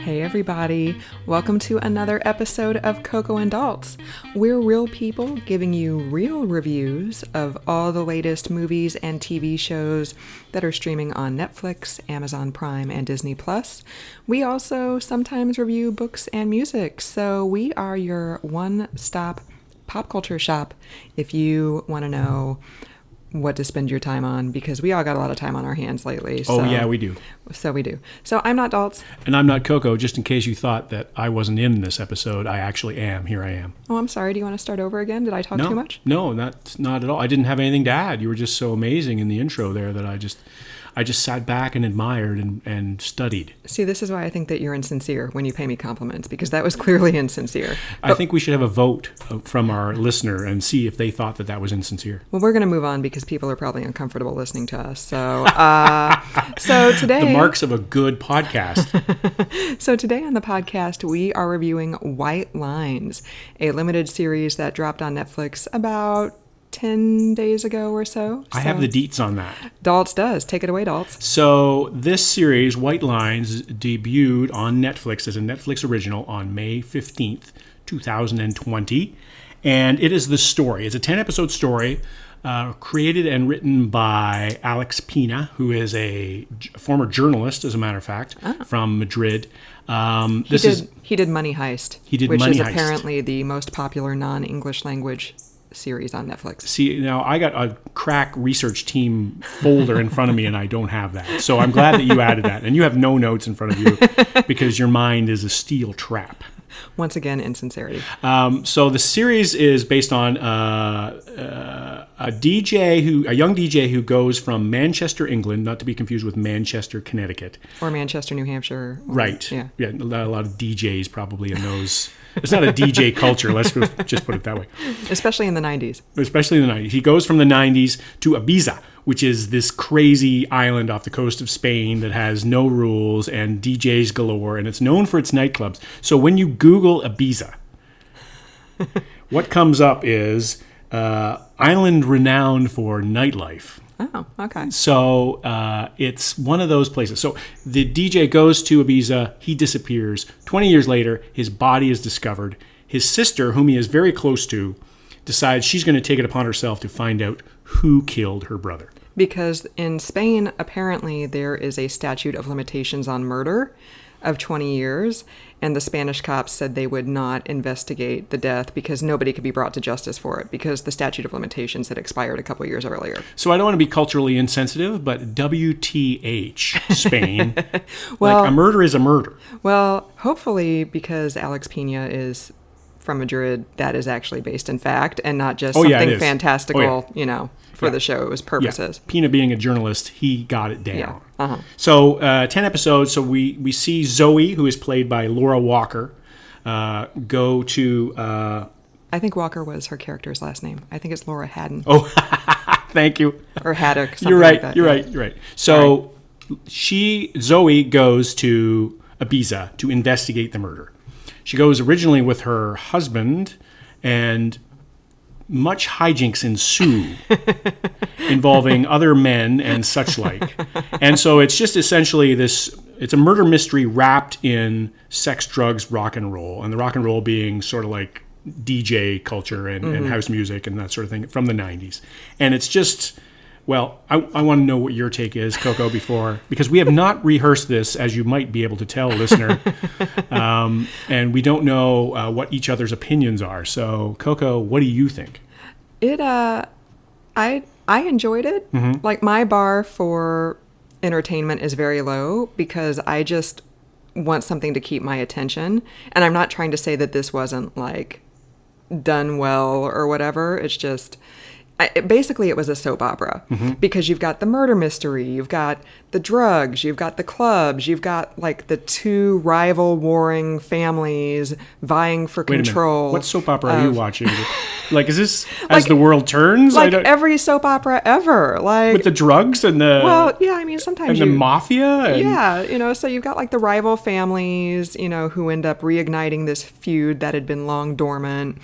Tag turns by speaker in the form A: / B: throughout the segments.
A: Hey everybody, welcome to another episode of Coco and Daltz. We're real people giving you real reviews of all the latest movies and TV shows that are streaming on Netflix, Amazon Prime, and Disney+. We also sometimes review books and music, so we are your one-stop pop culture shop if you want to know what to spend your time on, because we all got a lot of time on our hands lately.
B: Oh, yeah, we do.
A: So we do. So I'm not Daltz.
B: And I'm not Coco, just in case you thought that I wasn't in this episode. I actually am. Here I am.
A: Oh, I'm sorry. Do you want to start over again? Did I talk too much?
B: No, not at all. I didn't have anything to add. You were just so amazing in the intro there that I just sat back and admired and studied.
A: See, this is why I think that you're insincere when you pay me compliments, because that was clearly insincere.
B: I think we should have a vote from our listener and see if they thought that was insincere.
A: Well, we're going to move on because people are probably uncomfortable listening to us. So, so today...
B: The marks of a good podcast.
A: So today on the podcast, we are reviewing White Lines, a limited series that dropped on Netflix about 10 days ago or so.
B: I have the deets on that.
A: Daltz does. Take it away, Daltz.
B: So this series, White Lines, debuted on Netflix as a Netflix original on May 15th, 2020. And it is the story. It's a 10-episode story created and written by Alex Pina, who is a former journalist, as a matter of fact, from Madrid.
A: He did Money Heist, which is apparently the most popular non-English language series on Netflix.
B: See, now I got a crack research team folder in front of me and I don't have that. So I'm glad that you added that. And you have no notes in front of you because your mind is a steel trap.
A: Once again, insincerity.
B: So the series is based on a young DJ who goes from Manchester, England, not to be confused with Manchester, Connecticut.
A: Or Manchester, New Hampshire.
B: Right. Yeah, a lot of DJs probably in those. It's not a DJ culture, let's just put it that way.
A: Especially in the 90s.
B: Especially in the 90s. He goes from the 90s to Ibiza, which is this crazy island off the coast of Spain that has no rules and DJs galore, and it's known for its nightclubs. So when you Google Ibiza, what comes up is island renowned for nightlife.
A: Oh, okay.
B: So it's one of those places. So the DJ goes to Ibiza, he disappears. 20 years later, his body is discovered. His sister, whom he is very close to, decides she's going to take it upon herself to find out who killed her brother.
A: Because in Spain, apparently there is a statute of limitations on murder of 20 years, and the Spanish cops said they would not investigate the death because nobody could be brought to justice for it because the statute of limitations had expired a couple years earlier.
B: So I don't want to be culturally insensitive, but WTH, Spain.
A: Well,
B: like a murder is a murder.
A: Well, hopefully because Alex Pina is from Madrid, that is actually based in fact and not just something fantastical, for the show's purposes.
B: Yeah. Pina being a journalist, he got it down.
A: Yeah. Uh-huh.
B: So 10 episodes. So we see Zoe, who is played by Laura Walker, go to...
A: I think Walker was her character's last name. I think it's Laura Haddon.
B: Oh, thank you.
A: Or Haddock, something
B: You're right,
A: like that.
B: You're right. So Zoe goes to Ibiza to investigate the murder. She goes originally with her husband, and much hijinks ensue involving other men and such like. And so it's just essentially it's a murder mystery wrapped in sex, drugs, rock and roll. And the rock and roll being sort of like DJ culture and house music and that sort of thing from the 90s. And it's just... Well, I want to know what your take is, Coco, because we have not rehearsed this, as you might be able to tell, listener, and we don't know what each other's opinions are. So, Coco, what do you think?
A: I enjoyed it. Mm-hmm. Like, my bar for entertainment is very low because I just want something to keep my attention, and I'm not trying to say that this wasn't like done well or whatever. It's just... Basically, it was a soap opera because you've got the murder mystery, you've got the drugs, you've got the clubs, you've got like the two rival warring families vying for control.
B: What soap opera are you watching? Like, is this As the World Turns?
A: Like every soap opera ever. Like
B: with the drugs and the...
A: Well, yeah, I mean, sometimes
B: the mafia?
A: Yeah, so you've got like the rival families, who end up reigniting this feud that had been long dormant.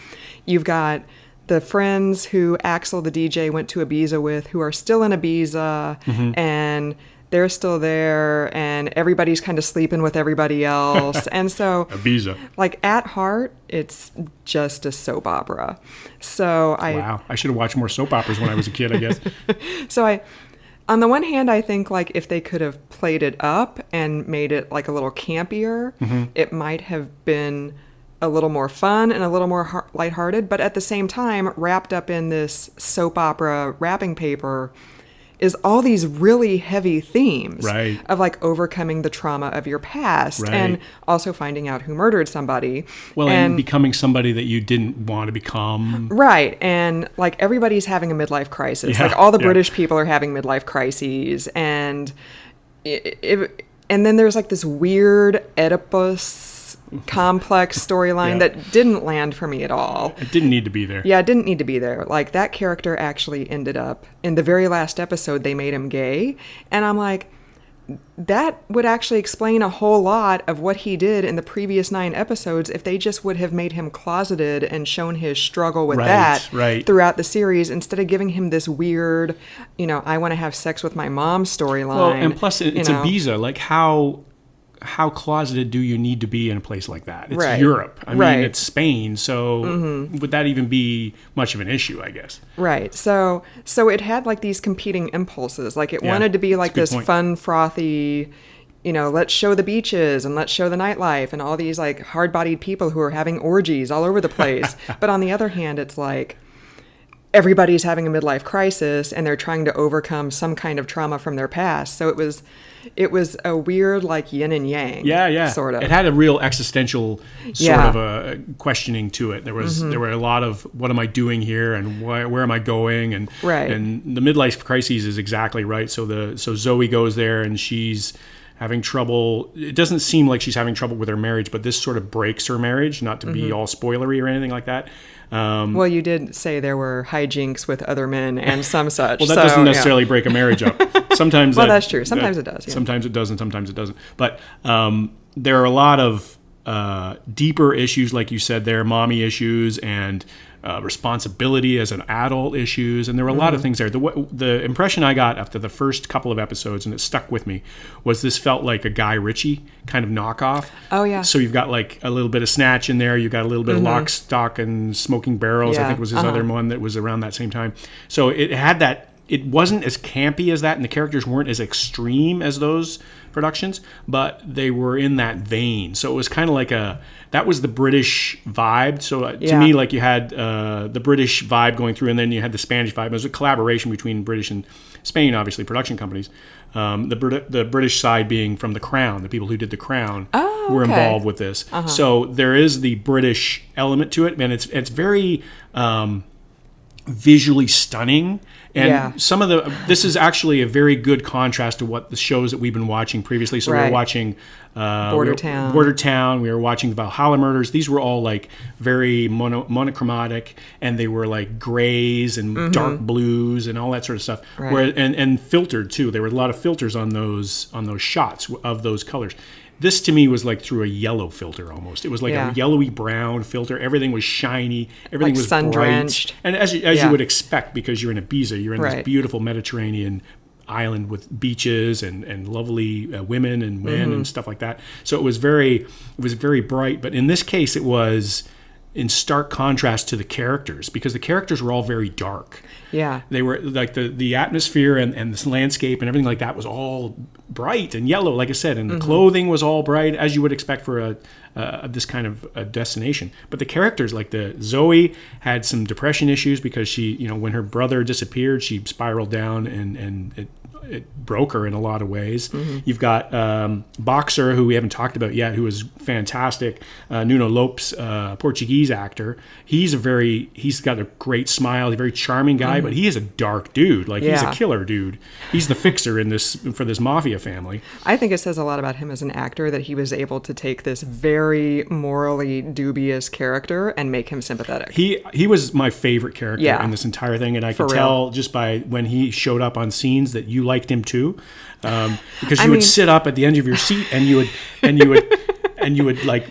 A: You've got the friends who Axel, the DJ, went to Ibiza with, who are still in Ibiza, and they're still there, and everybody's kind of sleeping with everybody else. And so
B: Ibiza.
A: like at heart, it's just a soap opera. So
B: Wow. I should have watched more soap operas when I was a kid, I guess.
A: On the one hand, I think like if they could have played it up and made it like a little campier, it might have been a little more fun and a little more lighthearted. But at the same time, wrapped up in this soap opera wrapping paper is all these really heavy themes
B: Right.
A: of like overcoming the trauma of your past
B: Right.
A: and also finding out who murdered somebody.
B: Well, and becoming somebody that you didn't want to become.
A: Right. And like everybody's having a midlife crisis.
B: Yeah,
A: Like all the
B: yeah.
A: British people are having midlife crises. And and then there's like this weird Oedipus complex storyline
B: Yeah.
A: that didn't land for me at all.
B: It didn't need to be there.
A: Yeah, it didn't need to be there. Like that character actually ended up in the very last episode, they made him gay. And I'm like, that would actually explain a whole lot of what he did in the previous 9 episodes if they just would have made him closeted and shown his struggle with that throughout the series instead of giving him this weird, I want to have sex with my mom storyline.
B: Well, and plus it's Ibiza. Like how closeted do you need to be in a place like that? It's
A: Right.
B: Europe. I mean,
A: Right.
B: it's Spain. So would that even be much of an issue, I guess?
A: Right. So it had like these competing impulses. Like it
B: Yeah,
A: wanted to be
B: that's
A: like
B: a good
A: this
B: point.
A: fun, frothy, let's show the beaches and let's show the nightlife and all these like hard-bodied people who are having orgies all over the place. But on the other hand, it's like everybody's having a midlife crisis and they're trying to overcome some kind of trauma from their past. So it was a weird like yin and yang.
B: Yeah.
A: Sort of.
B: It had a real existential sort
A: Yeah.
B: of a questioning to it. There were a lot of what am I doing here and where am I going and
A: Right.
B: and the midlife crisis is exactly right. So Zoe goes there and she's having trouble. It doesn't seem like she's having trouble with her marriage, but this sort of breaks her marriage. Not to be all spoilery or anything like that.
A: Well, you did say there were hijinks with other men and some such.
B: Well, that doesn't necessarily break a marriage up. Sometimes
A: Well, that's true. Sometimes it does, yeah.
B: Sometimes it does, and sometimes it doesn't. But there are a lot of deeper issues, like you said, there, mommy issues and responsibility as an adult issues, and there were a lot of things there. The impression I got after the first couple of episodes, and it stuck with me, was this felt like a Guy Ritchie kind of knockoff.
A: Oh, yeah.
B: So you've got like a little bit of Snatch in there. You've got a little bit of Lock, Stock, and Smoking Barrels, I
A: Yeah.
B: think was his other one that was around that same time. So it had that. It wasn't as campy as that, and the characters weren't as extreme as those productions, but they were in that vein. So it was kind of like that was the British vibe. So to me, like you had the British vibe going through, and then you had the Spanish vibe. It was a collaboration between British and Spain, obviously, production companies. The British side being from The Crown, the people who did The Crown were involved with this. So there is the British element to it, and it's very visually stunning. And this is actually a very good contrast to what the shows that we've been watching previously. So we were watching Border Town. We were watching the Valhalla Murders. These were all like very monochromatic, and they were like grays and dark blues and all that sort of stuff.
A: Right.
B: And filtered too. There were a lot of filters on those shots of those colors. This to me was like through a yellow filter almost. It was like a yellowy brown filter. Everything was shiny. Everything
A: like
B: was
A: sun-drenched.
B: bright. And as you would expect, because you're in Ibiza, you're in this
A: Right.
B: beautiful Mediterranean island with beaches and lovely women and men and stuff like that. So it was very bright. But in this case, it was in stark contrast to the characters, because the characters were all very dark.
A: Yeah.
B: They were like the atmosphere and this landscape and everything like that was all bright and yellow, like I said, and the clothing was all bright, as you would expect for this kind of a destination. But the characters, like the Zoe, had some depression issues because she, when her brother disappeared, she spiraled down and it broke her in a lot of ways. You've got Boxer, who we haven't talked about yet, who is fantastic. Nuno Lopes, Portuguese actor. He's got a great smile. He's a very charming guy, but he is a dark dude. Like he's a killer dude. He's the fixer for this mafia family.
A: I think it says a lot about him as an actor that he was able to take this very morally dubious character and make him sympathetic.
B: He was my favorite character in this entire thing, and I could tell just by when he showed up on scenes that you liked him too, because you would sit up at the edge of your seat and you would like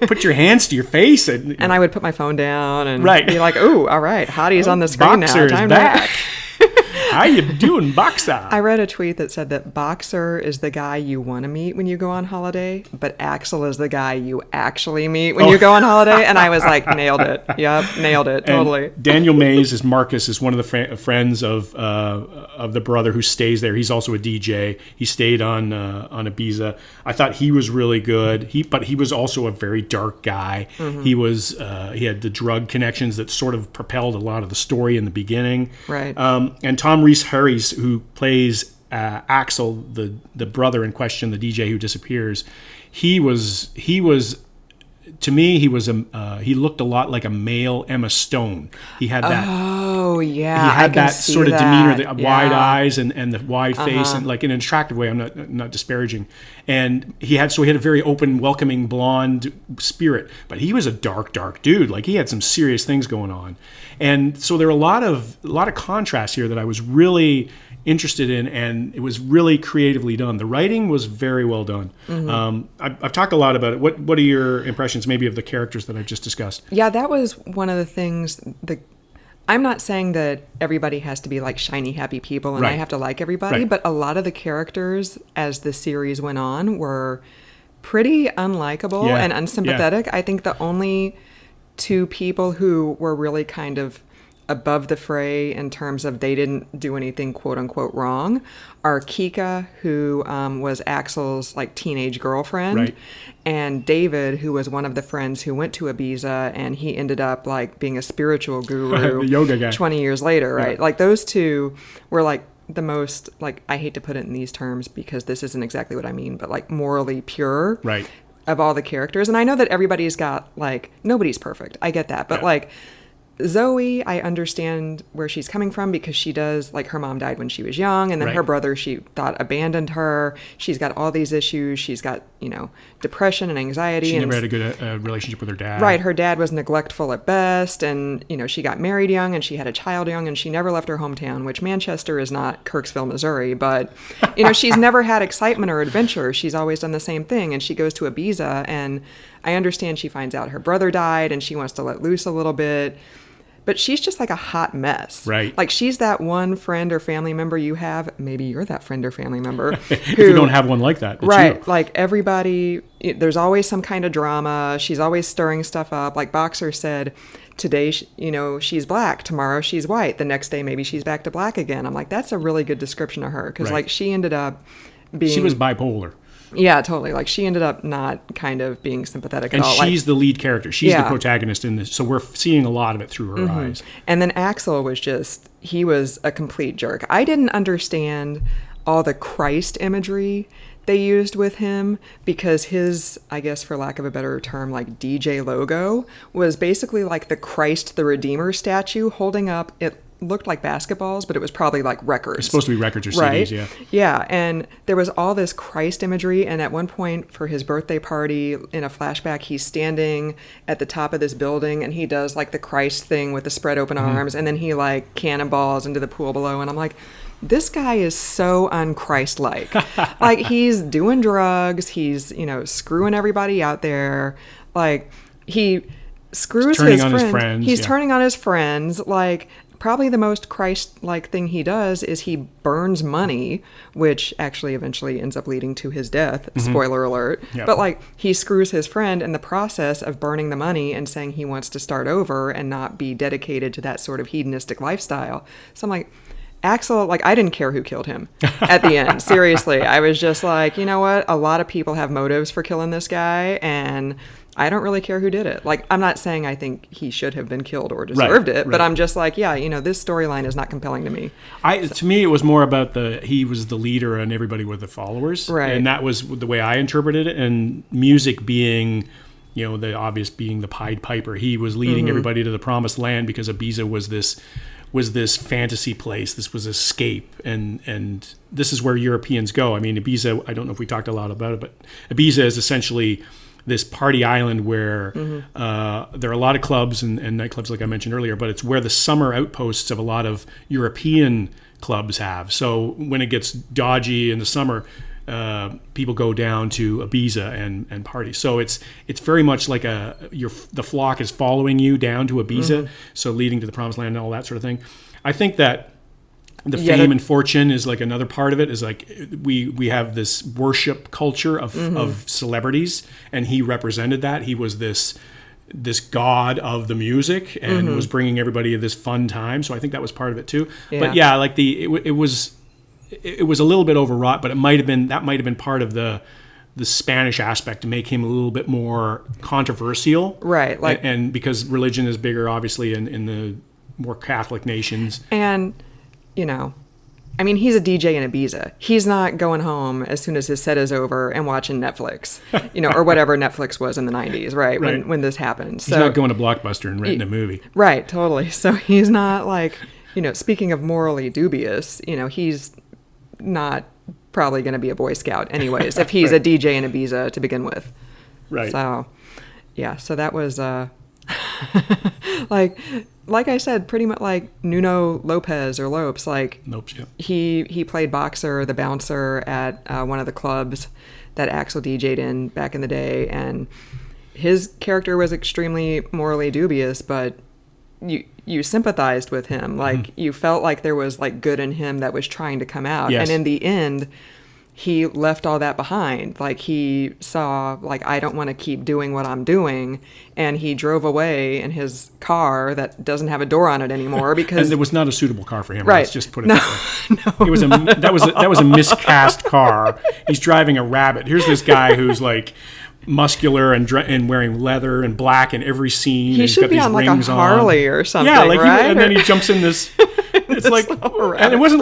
B: put your hands to your face
A: and I would put my phone down and
B: Right.
A: be like, "Ooh, all right, Hottie's on the screen
B: Boxer's
A: now. Time
B: back." How you doing, Boxer?
A: I read a tweet that said that Boxer is the guy you want to meet when you go on holiday, but Axel is the guy you actually meet when you go on holiday. And I was like, nailed it. Yep, nailed it. Totally.
B: And Daniel Mays as Marcus is one of the friends of the brother who stays there. He's also a DJ. He stayed on Ibiza. I thought he was really good. But he was also a very dark guy. Mm-hmm. He had the drug connections that sort of propelled a lot of the story in the beginning.
A: Right.
B: And Tom Rhys-Harris, who plays Axel, the brother in question, the DJ who disappears, he was to me, he looked a lot like a male Emma Stone. He had that.
A: Oh yeah,
B: he had that sort of demeanor, the wide eyes and the wide face, and like in an attractive way. I'm not disparaging. And he had a very open, welcoming, blonde spirit. But he was a dark dude. Like he had some serious things going on, and so there were a lot of contrast here that I was really interested in, and it was really creatively done. The writing was very well done. Mm-hmm. I've talked a lot about it. What are your impressions maybe of the characters that I've just discussed?
A: Yeah, that was one of the things that I'm not saying that everybody has to be like shiny, happy people and I have to like everybody, but a lot of the characters as the series went on were pretty unlikable and unsympathetic. Yeah. I think the only two people who were really kind of above the fray in terms of they didn't do anything quote unquote wrong are Kika, who was Axel's like teenage girlfriend, and David, who was one of the friends who went to Ibiza, and he ended up like being a spiritual guru
B: the yoga guy
A: 20 years later, right? Like those two were like the most, like, I hate to put it in these terms because this isn't exactly what I mean, but like morally pure of all the characters. And I know that everybody's got like, nobody's perfect. I get that. But like Zoe, I understand where she's coming from because she does, like, her mom died when she was young, and then her brother, she thought, abandoned her. She's got all these issues. She's got, depression and anxiety.
B: She never had a good relationship with her dad.
A: Right. Her dad was neglectful at best, and, she got married young, and she had a child young, and she never left her hometown, which Manchester is not Kirksville, Missouri, but, she's never had excitement or adventure. She's always done the same thing, and she goes to Ibiza, and I understand she finds out her brother died, and she wants to let loose a little bit. But she's just like a hot mess.
B: Right.
A: Like she's that one friend or family member you have. Maybe you're that friend or family member.
B: If you don't have one like that. It's you.
A: Like everybody, there's always some kind of drama. She's always stirring stuff up. Like Boxer said, today, she's black. Tomorrow she's white. The next day, maybe she's back to black again. I'm like, that's a really good description of her. Because like she ended up being...
B: She was bipolar.
A: Yeah, totally. Like she ended up not kind of being sympathetic at all.
B: And she's the lead character. She's the protagonist in this. So we're seeing a lot of it through her eyes.
A: And then Axel was he was a complete jerk. I didn't understand all the Christ imagery they used with him because his, I guess for lack of a better term, like DJ logo was basically like the Christ the Redeemer statue holding up it. Looked like basketballs, but it was probably like records.
B: It's supposed to be records or CDs, yeah.
A: Yeah, and there was all this Christ imagery, and at one point for his birthday party, in a flashback, he's standing at the top of this building, and he does like the Christ thing with the spread open arms, and then he like cannonballs into the pool below, and I'm like, this guy is so un-Christ-like. Like, he's doing drugs, he's, screwing everybody out there, like, he screws his friends. He's turning on his friends, like... Probably the most Christ-like thing he does is he burns money, which actually eventually ends up leading to his death. Spoiler alert. Yep. But like he screws his friend in the process of burning the money and saying he wants to start over and not be dedicated to that sort of hedonistic lifestyle. So I'm like, Axel, like I didn't care who killed him at the end. Seriously. I was just like, you know what? A lot of people have motives for killing this guy, and I don't really care who did it. Like, I'm not saying I think he should have been killed or deserved it, but I'm just like, yeah, this storyline is not compelling to me.
B: To me, it was more about he was the leader and everybody were the followers. Right. And that was the way I interpreted it. And music being, the obvious being the Pied Piper. He was leading everybody to the promised land because Ibiza was this fantasy place. This was escape. And this is where Europeans go. I mean, Ibiza, I don't know if we talked a lot about it, but Ibiza is essentially this party island where there are a lot of clubs and nightclubs, like I mentioned earlier, but it's where the summer outposts of a lot of European clubs have. So when it gets dodgy in the summer, people go down to Ibiza and party. So it's very much like the flock is following you down to Ibiza, so leading to the promised land and all that sort of thing. I think that The fame and fortune is like another part of it. Is like we have this worship culture of celebrities, and he represented that. He was this god of the music and was bringing everybody this fun time. So I think that was part of it too. Yeah. But yeah, like it was a little bit overwrought, but that might have been part of the Spanish aspect to make him a little bit more controversial,
A: right? Like,
B: and because religion is bigger, obviously, in the more Catholic nations,
A: and. I mean, he's a DJ in Ibiza. He's not going home as soon as his set is over and watching Netflix, or whatever Netflix was in the 90s, right? When this happened.
B: So, he's not going to Blockbuster and renting a movie.
A: Right, totally. So he's not like, speaking of morally dubious, he's not probably going to be a Boy Scout anyways, if he's right. a DJ in Ibiza to begin with.
B: Right.
A: So, yeah, so that was... like I said, pretty much like Nuno Lopez or Lopes. Like
B: Lopes, yeah.
A: He played boxer, the bouncer at one of the clubs that Axel DJ'd in back in the day, and his character was extremely morally dubious, but you sympathized with him. Like you felt like there was like good in him that was trying to come out,
B: yes.
A: and in the end. He left all that behind. Like he saw, like, I don't want to keep doing what I'm doing. And he drove away in his car that doesn't have a door on it anymore because
B: and it was not a suitable car for him.
A: Right.
B: Let's just put it that way. No, that was a miscast car. He's driving a Rabbit. Here's this guy who's like muscular and wearing leather and black in every scene.
A: He should be on like a Harley or something. Yeah, like right?
B: And then he jumps in this. It's like, and it wasn't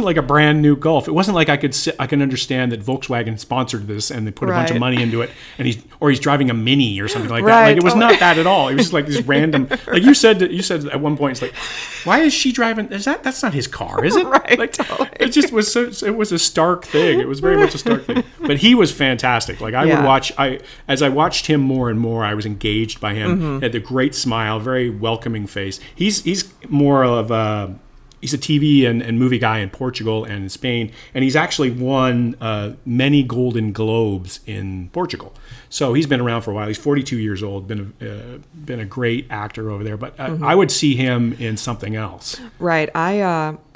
B: like a brand new Golf. It wasn't like I can understand that Volkswagen sponsored this and they put a bunch of monny into it, and he's driving a Mini or something like that. Like it was not that at all. It was just like this random. Like you said at one point, it's like, why is she driving? That's not his car, is it?
A: Right.
B: Like
A: totally.
B: it just was. It was a stark thing. It was very much a stark thing. But he was fantastic. Like I would watch. As I watched him more and more, I was engaged by him. He had a great smile, very welcoming face. He's more of a. He's a TV and movie guy in Portugal and in Spain, and he's actually won many Golden Globes in Portugal. So he's been around for a while. He's 42 years old, been a great actor over there. But I would see him in something else.
A: Right.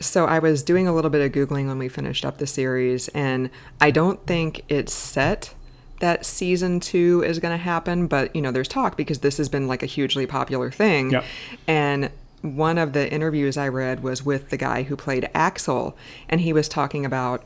A: So I was doing a little bit of Googling when we finished up the series, and I don't think it's set that season 2 is going to happen, but there's talk because this has been like a hugely popular thing.
B: Yep.
A: And one of the interviews I read was with the guy who played Axel, and he was talking about,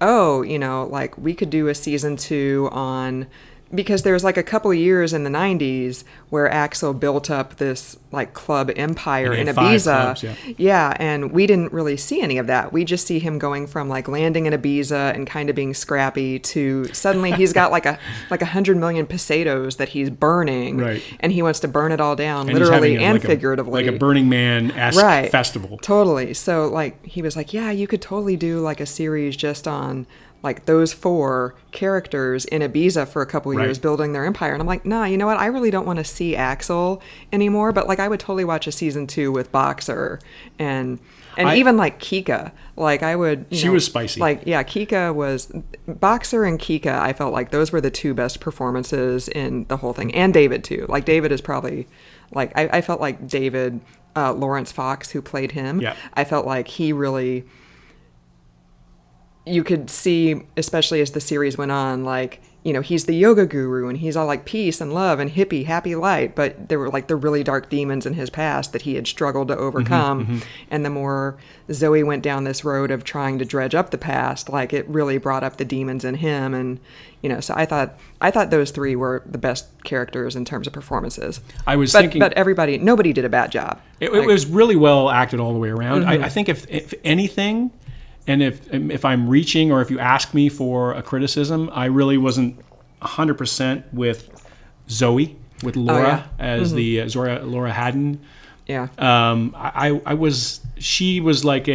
A: like we could do a season 2 on, because there was like a couple years in the 90s where Axel built up this like club empire in Ibiza.
B: Clubs,
A: yeah, and we didn't really see any of that. We just see him going from like landing in Ibiza and kind of being scrappy to suddenly he's got like 100 million pesetos that he's burning,
B: right.
A: and he wants to burn it all down, and literally and figuratively.
B: Like a Burning Man-esque festival.
A: Totally. So like he was like, yeah, you could totally do like a series just on like those 4 characters in Ibiza for a couple of years building their empire. And I'm like, nah, you know what? I really don't want to see Axel anymore, but like I would totally watch a season 2 with Boxer and even like Kika. Like I would,
B: she was spicy.
A: Like, yeah, Kika was Boxer and Kika. I felt like those were the 2 best performances in the whole thing. And David too. Like David is probably like, I felt like David, Lawrence Fox, who played him.
B: Yeah.
A: I felt like he really, you could see, especially as the series went on, like, he's the yoga guru and he's all like peace and love and hippie, happy light. But there were like the really dark demons in his past that he had struggled to overcome. And the more Zoe went down this road of trying to dredge up the past, like it really brought up the demons in him. And, so I thought those 3 were the best characters in terms of performances. But nobody did a bad job.
B: It was really well acted all the way around. I think if anything, and if I'm reaching, or if you ask me for a criticism, I really wasn't 100% with Zoe, with Laura as the Laura Haddon.
A: Yeah.
B: She was like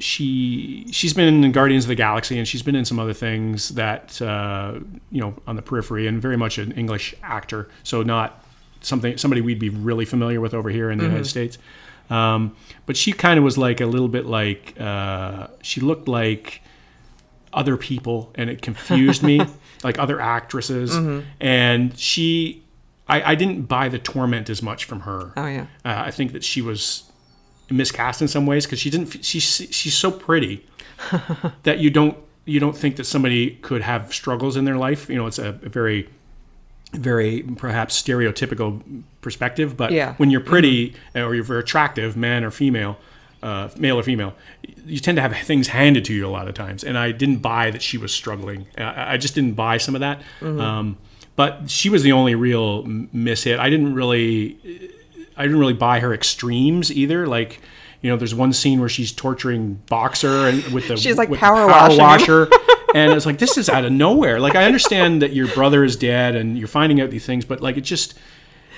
B: she's been in Guardians of the Galaxy, and she's been in some other things that on the periphery, and very much an English actor, so not somebody we'd be really familiar with over here in the United States. But she kind of was like a little bit like, she looked like other people, and it confused me, like other actresses. And I didn't buy the torment as much from her.
A: Oh, yeah.
B: I think that she was miscast in some ways because she's so pretty that you don't think that somebody could have struggles in their life. It's a very, very perhaps stereotypical perspective, but when you're pretty or you're very attractive, man or female, male or female, you tend to have things handed to you a lot of times. And I didn't buy that she was struggling. I just didn't buy some of that. But she was the only real mishit. I didn't really buy her extremes either. Like, there's one scene where she's torturing Boxer and
A: she's like
B: with
A: power
B: the power washer.
A: him.
B: And it's like, this is out of nowhere. Like, I understand that your brother is dead and you're finding out these things, but like, it just...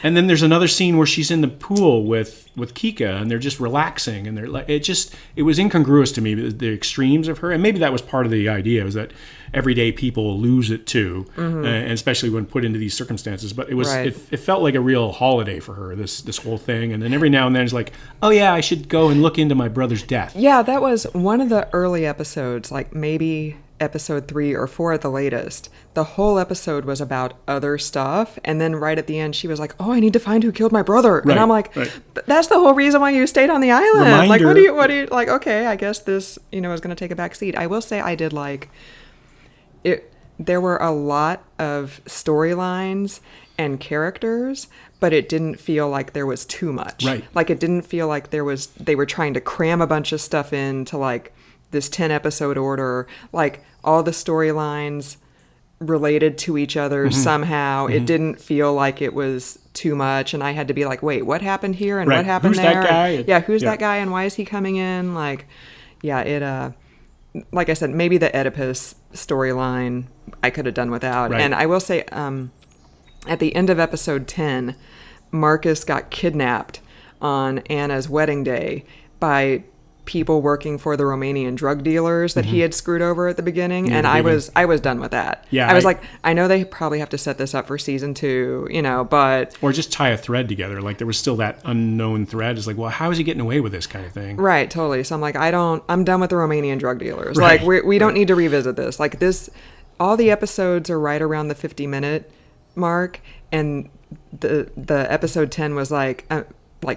B: And then there's another scene where she's in the pool with Kika and they're just relaxing and they're like, it was incongruous to me, the extremes of her. And maybe that was part of the idea, was that everyday people lose it too, and especially when put into these circumstances. But it felt like a real holiday for her, this whole thing. And then every now and then it's like, oh yeah, I should go and look into my brother's death.
A: Yeah, that was one of the early episodes, like maybe episode 3 or 4 at the latest. The whole episode was about other stuff, and then right at the end she was like, oh, I need to find who killed my brother. And I'm like, that's the whole reason why you stayed on the island.
B: Reminder.
A: Like, what do you like, okay, I guess this is going to take a back seat. I will say I did like it. There were a lot of storylines and characters, but it didn't feel like there was too much. Like, it didn't feel like they were trying to cram a bunch of stuff into like this 10 episode order. Like, all the storylines related to each other somehow. It didn't feel like it was too much, and I had to be like, wait, what happened here and what happened
B: who's
A: there?
B: That guy?
A: Who's that guy and why is he coming in? Like, it like I said, maybe the Oedipus storyline I could have done without. And I will say, at the end of episode 10, Marcus got kidnapped on Anna's wedding day by people working for the Romanian drug dealers that he had screwed over at the beginning. And I was done with that.
B: Yeah,
A: I was like, I know they probably have to set this up for season 2, but...
B: Or just tie a thread together. Like, there was still that unknown thread. It's like, well, how is he getting away with this kind of thing?
A: Right, totally. So I'm like, I'm done with the Romanian drug dealers. Like, we don't need to revisit this. Like, all the episodes are right around the 50-minute mark, and the episode 10 was like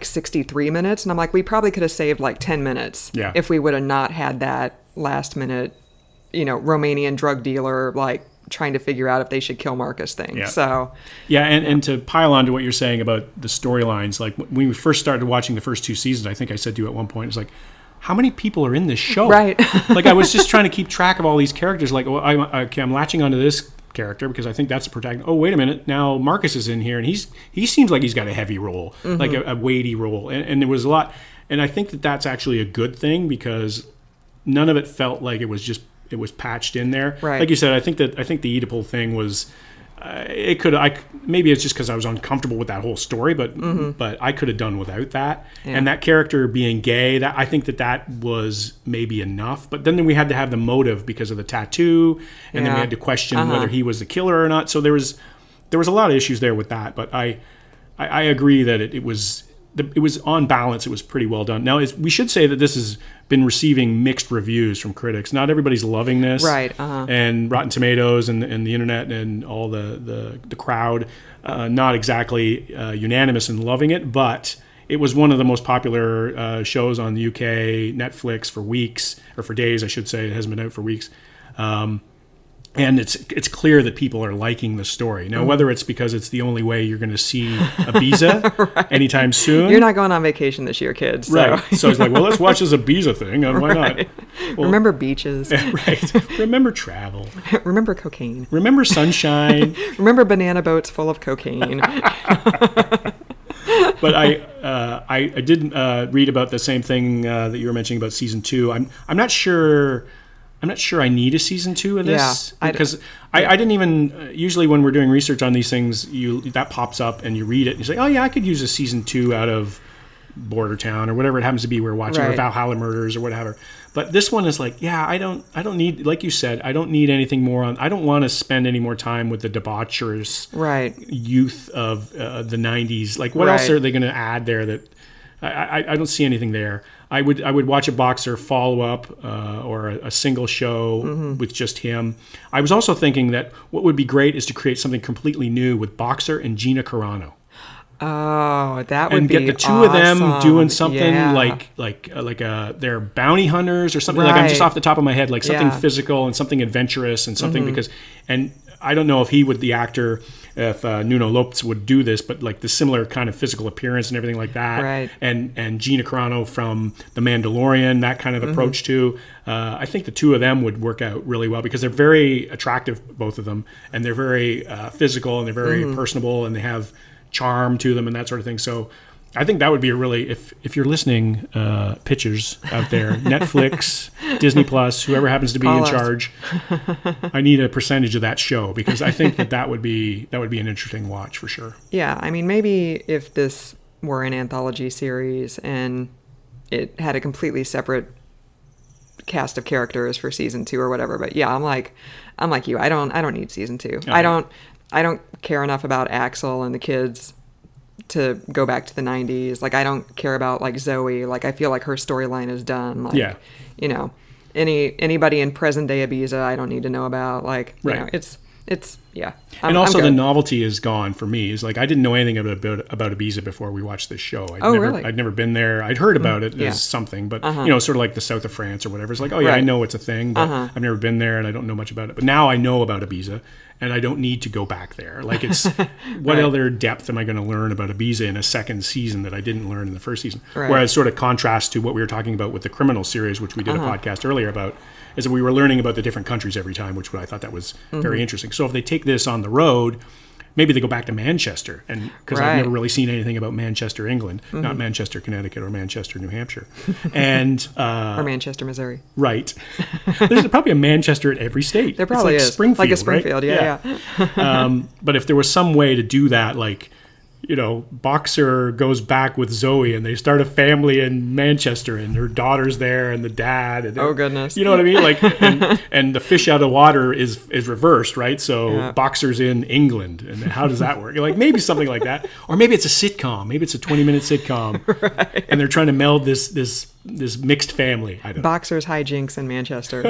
A: 63 minutes, and I'm like, we probably could have saved like 10 minutes if we would have not had that last minute Romanian drug dealer like trying to figure out if they should kill Marcus thing. So
B: and to pile on to what you're saying about the storylines, like when we first started watching the first 2 seasons, I think I said to you at one point, it's like, how many people are in this show? Like, I was just trying to keep track of all these characters. Like, well, I'm latching onto this character because I think that's the protagonist. Oh, wait a minute, now Marcus is in here, and he seems like he's got a heavy role, like a weighty role, and there was a lot. And I think that that's actually a good thing because none of it felt like it was patched in there. Like you said, I think the Oedipal thing was. Maybe it's just because I was uncomfortable with that whole story, but I could have done without that. And that character being gay, that I think that was maybe enough. But then we had to have the motive because of the tattoo, and then we had to question whether he was the killer or not. So there was a lot of issues there with that. But I agree that it was on balance. It was pretty well done. Now, we should say that this has been receiving mixed reviews from critics. Not everybody's loving this, and Rotten Tomatoes and the internet and all the crowd, not exactly unanimous in loving it. But it was one of the most popular shows on the UK Netflix for weeks, or for days, I should say. It hasn't been out for weeks. And it's clear that people are liking the story. Now, whether it's because it's the only way you're going to see Ibiza anytime soon.
A: You're not going on vacation this year, kids. So.
B: Right. So it's like, well, let's watch this Ibiza thing. Why not? Well,
A: remember beaches.
B: Remember travel.
A: Remember cocaine.
B: Remember sunshine.
A: Remember banana boats full of cocaine.
B: But I did read about the same thing that you were mentioning about season 2. I'm not sure I need a season 2 of this because I didn't even usually when we're doing research on these things, that pops up and you read it and you say, oh yeah, I could use a season 2 out of Border Town or whatever it happens to be we're watching, or Valhalla Murders or whatever. But this one is like, I don't need, like you said, I don't need anything more on. I don't want to spend any more time with the debaucherous youth of the 90s. Like, what else are they going to add there that I don't see anything there. I would watch a Boxer follow-up or a single show with just him. I was also thinking that what would be great is to create something completely new with Boxer and Gina Carano.
A: Oh, that would
B: and
A: be
B: get the two of them
A: awesome.
B: doing something
A: Yeah.
B: like they're bounty hunters or something. Like I'm just
A: Right.
B: off the top of my head, like something
A: Yeah.
B: physical and something adventurous and something because and I don't know if he would the actor if Nuno Lopez would do this, but like the similar kind of physical appearance and everything like that.
A: Right.
B: And Gina Carano from The Mandalorian, that kind of approach too. I think the two of them would work out really well because they're very attractive, both of them, and they're very physical and they're very personable and they have charm to them and that sort of thing. So I think that would be a really, if you're listening, pitchers out there, Netflix, Disney Plus, whoever happens to be
A: Call
B: in
A: us.
B: charge, I need a percentage of that show because I think that would be an interesting watch for sure.
A: Yeah, I mean, maybe if this were an anthology series and it had a completely separate cast of characters for season 2 or whatever, but yeah, I'm like you. I don't need season 2.
B: Oh,
A: I don't care enough about Axel and the kids to go back to the 90s. Like, I don't care about like Zoe. Like, I feel like her storyline is done. Like,
B: Yeah.
A: you know, anybody in present day Ibiza, I don't need to know about. Like, you
B: Right.
A: know, it's yeah.
B: And also
A: I'm
B: the
A: good.
B: novelty is gone for me. Is like I didn't know anything about Ibiza before we watched this show.
A: Really?
B: I'd never been there. I'd heard about it
A: yeah.
B: as something, but you know, sort of like the south of France or whatever. It's like, oh yeah, I
A: Right.
B: know it's a thing, but I've never been there and I don't know much about it. But now I know about Ibiza and I don't need to go back there. Like it's what
A: Right.
B: other depth am I going to learn about Ibiza in a second season that I didn't learn in the first season?
A: Right.
B: Whereas sort of contrast to what we were talking about with the Criminal series, which we did a podcast earlier about, is that we were learning about the different countries every time, which I thought that was very interesting. So if they take this on the road, maybe they go back to Manchester, and because I've
A: Right.
B: never really seen anything about Manchester, England, not Manchester, Connecticut, or Manchester, New Hampshire, and
A: or Manchester, Missouri.
B: right, there's probably a Manchester at every state.
A: There probably
B: it's like
A: is.
B: Springfield,
A: Like a
B: right?
A: Springfield, yeah.
B: But if there was some way to do that, like, you know, Boxer goes back with Zoe and they start a family in Manchester and her daughter's there and the dad. And
A: Oh, goodness.
B: You know what I mean? Like, and the fish out of water is reversed, right? So
A: Yeah.
B: Boxer's in England. And how does that work? Like, maybe something like that. Or maybe it's a sitcom. Maybe it's a 20-minute sitcom. Right. And they're trying to meld this mixed family. I don't know.
A: Boxers hijinks in Manchester.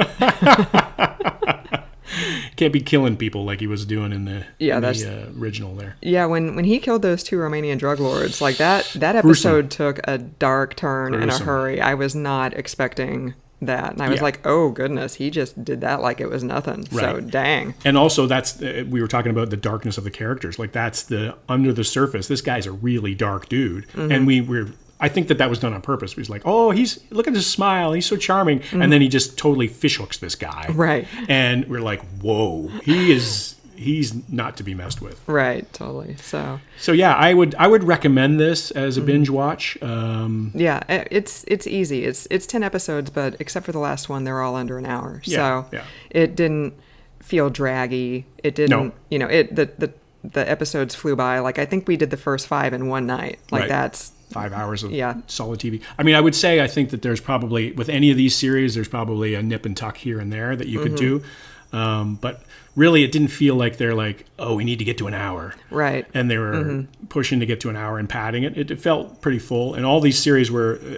B: Can't be killing people like he was doing in the,
A: that's-
B: original there.
A: Yeah, when he killed those 2 Romanian drug lords, like that episode took a dark turn in a
B: Gruesome.
A: hurry. I was not expecting that. And I was
B: Yeah.
A: like, oh goodness, he just did that like it was nothing. So
B: Right.
A: dang.
B: And also that's we were talking about the darkness of the characters. Like that's the under the surface. This guy's a really dark dude, and I think that was done on purpose. He's like, oh, look at his smile. He's so charming, and then he just totally fishhooks this guy.
A: Right.
B: And we're like, whoa, he's not to be messed with.
A: Right, totally. So
B: yeah, I would recommend this as a binge watch.
A: yeah, it's easy. It's 10 episodes, but except for the last one, they're all under an hour.
B: Yeah,
A: So
B: yeah.
A: it didn't feel draggy. It didn't,
B: No.
A: you know, the episodes flew by. Like I think we did the first 5 in one night. Like
B: Right.
A: that's
B: 5 hours of
A: Yeah.
B: solid TV. I mean, I think that there's probably, with any of these series, there's probably a nip and tuck here and there that you could do. But really, it didn't feel like they're like, oh, we need to get to an hour.
A: right.
B: And they were pushing to get to an hour and padding it. It felt pretty full. And all these series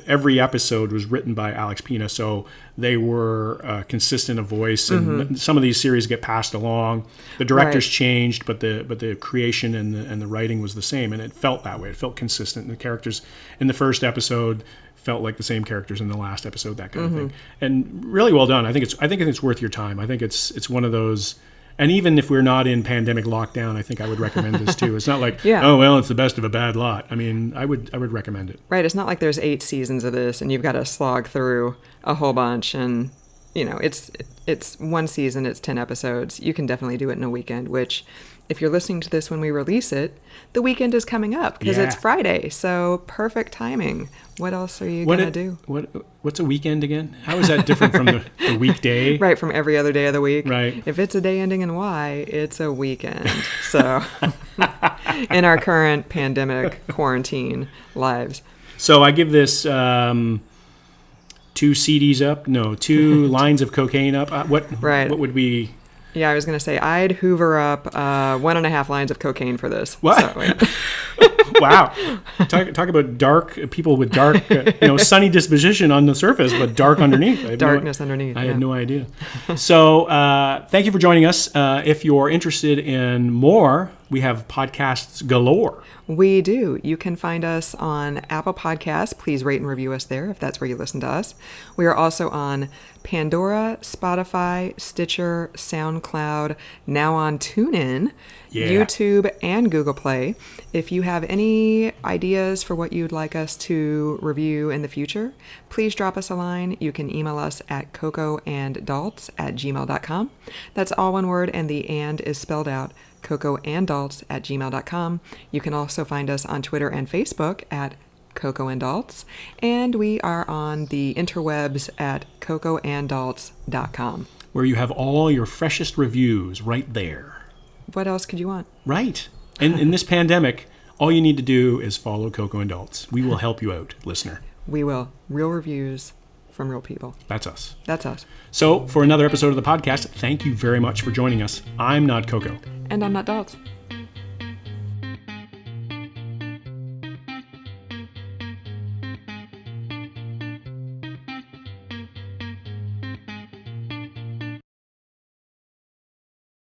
B: every episode was written by Alex Pina, so they were consistent of voice. And some of these series get passed along. The directors
A: Right.
B: changed, but the creation and the writing was the same. And it felt that way. It felt consistent. And the characters in the first episode felt like the same characters in the last episode, that kind of thing. And really well done. I think it's worth your time. I think it's one of those. And even if we're not in pandemic lockdown, I think I would recommend this too. It's not like,
A: Yeah.
B: oh well, it's the best of a bad lot. I mean, I would recommend it.
A: Right. It's not like there's 8 seasons of this and you've got to slog through a whole bunch. And, you know, it's one season, it's 10 episodes. You can definitely do it in a weekend, which if you're listening to this when we release it, the weekend is coming up because
B: Yeah.
A: it's Friday. So perfect timing. What else are you going to do?
B: What's a weekend again? How is that different from the weekday?
A: Right. From every other day of the week.
B: Right.
A: If it's a day ending in Y, it's a weekend. So in our current pandemic quarantine lives.
B: So I give this 2 CDs up. No, 2 lines of cocaine up.
A: Right.
B: What would we?
A: Yeah, I was going to say I'd hoover up 1.5 lines of cocaine for this.
B: What?
A: So, wait.
B: Wow. Talk about dark people with dark, sunny disposition on the surface, but dark underneath.
A: Darkness underneath.
B: I had no idea. So thank you for joining us. If you're interested in more We have podcasts galore.
A: We do. You can find us on Apple Podcasts. Please rate and review us there if that's where you listen to us. We are also on Pandora, Spotify, Stitcher, SoundCloud, now on TuneIn, YouTube, and Google Play. If you have any ideas for what you'd like us to review in the future, please drop us a line. You can email us at cocoanddalts@gmail.com. That's all one word, and the "and" is spelled out. cocoanddalts@gmail.com. You can also find us on Twitter and Facebook at Coco and Dalts, and we are on the interwebs at cocoanddalts.com.
B: Where you have all your freshest reviews right there.
A: What else could you want?
B: Right. And in this pandemic, all you need to do is follow Coco and Dalts. We will help you out, listener.
A: We will. Real reviews from real people.
B: That's us.
A: That's us.
B: So, for another episode of the podcast, thank you very much for joining us. I'm not Coco.
A: And I'm not Dalts.